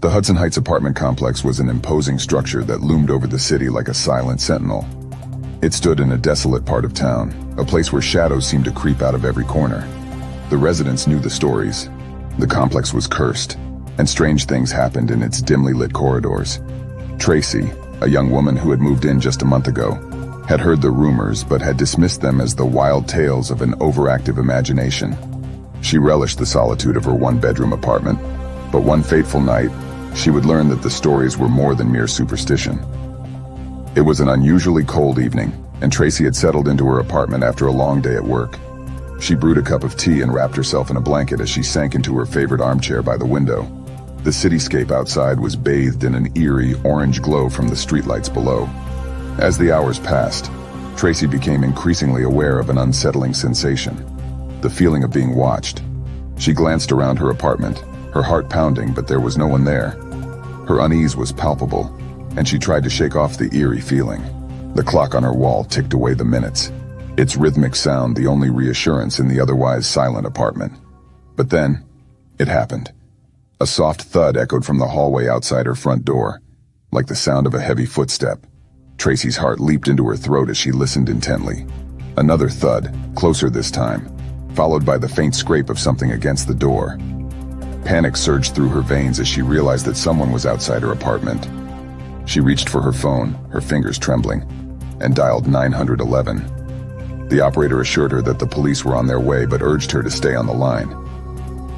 The Hudson Heights apartment complex was an imposing structure that loomed over the city like a silent sentinel. It stood in a desolate part of town, a place where shadows seemed to creep out of every corner. The residents knew the stories. The complex was cursed, and strange things happened in its dimly lit corridors. Tracy, a young woman who had moved in just a month ago, had heard the rumors but had dismissed them as the wild tales of an overactive imagination. She relished the solitude of her one-bedroom apartment, but one fateful night, she would learn that the stories were more than mere superstition. It was an unusually cold evening, and Tracy had settled into her apartment after a long day at work. She brewed a cup of tea and wrapped herself in a blanket as she sank into her favorite armchair by the window. The cityscape outside was bathed in an eerie orange glow from the streetlights below. As the hours passed, Tracy became increasingly aware of an unsettling sensation, the feeling of being watched. She glanced around her apartment, her heart pounding, but there was no one there. Her unease was palpable, and she tried to shake off the eerie feeling. The clock on her wall ticked away the minutes, its rhythmic sound the only reassurance in the otherwise silent apartment. But then, it happened. A soft thud echoed from the hallway outside her front door, like the sound of a heavy footstep. Tracy's heart leaped into her throat as she listened intently. Another thud, closer this time, followed by the faint scrape of something against the door. Panic surged through her veins as she realized that someone was outside her apartment. She reached for her phone, her fingers trembling, and dialed 911. The operator assured her that the police were on their way but urged her to stay on the line.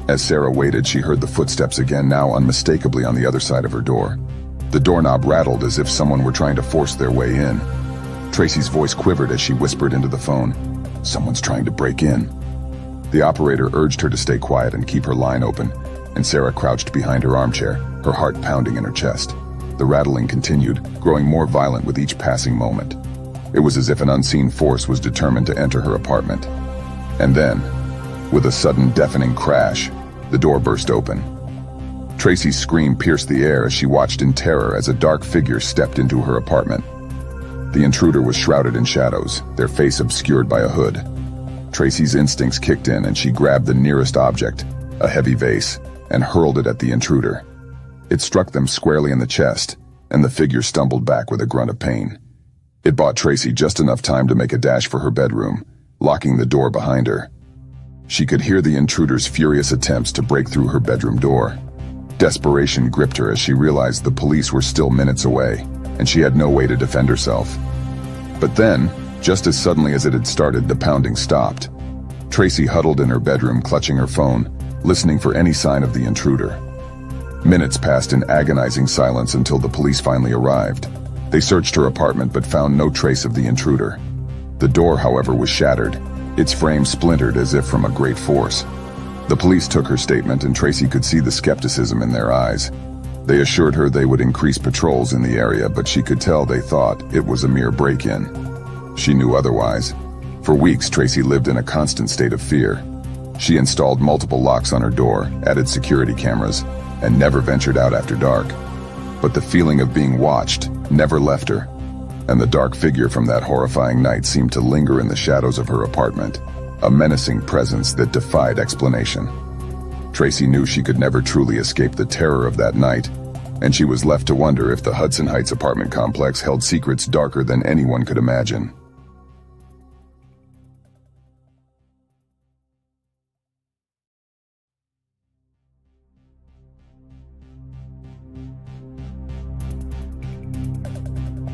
As Sarah waited, she heard the footsteps again, now unmistakably on the other side of her door. The doorknob rattled as if someone were trying to force their way in. Tracy's voice quivered as she whispered into the phone, "Someone's trying to break in." The operator urged her to stay quiet and keep her line open, and Sarah crouched behind her armchair, her heart pounding in her chest. The rattling continued, growing more violent with each passing moment. It was as if an unseen force was determined to enter her apartment. And then, with a sudden deafening crash, the door burst open. Tracy's scream pierced the air as she watched in terror as a dark figure stepped into her apartment. The intruder was shrouded in shadows, their face obscured by a hood. Tracy's instincts kicked in and she grabbed the nearest object, a heavy vase, and hurled it at the intruder. It struck them squarely in the chest, and the figure stumbled back with a grunt of pain. It bought Tracy just enough time to make a dash for her bedroom, locking the door behind her. She could hear the intruder's furious attempts to break through her bedroom door. Desperation gripped her as she realized the police were still minutes away, and she had no way to defend herself. But then, just as suddenly as it had started, the pounding stopped. Tracy huddled in her bedroom, clutching her phone, listening for any sign of the intruder. Minutes passed in agonizing silence until the police finally arrived. They searched her apartment but found no trace of the intruder. The door, however, was shattered, its frame splintered as if from a great force. The police took her statement, and Tracy could see the skepticism in their eyes. They assured her they would increase patrols in the area, but she could tell they thought it was a mere break-in. She knew otherwise. For weeks, Tracy lived in a constant state of fear. She installed multiple locks on her door, added security cameras, and never ventured out after dark. But the feeling of being watched never left her, and the dark figure from that horrifying night seemed to linger in the shadows of her apartment, a menacing presence that defied explanation. Tracy knew she could never truly escape the terror of that night, and she was left to wonder if the Hudson Heights apartment complex held secrets darker than anyone could imagine.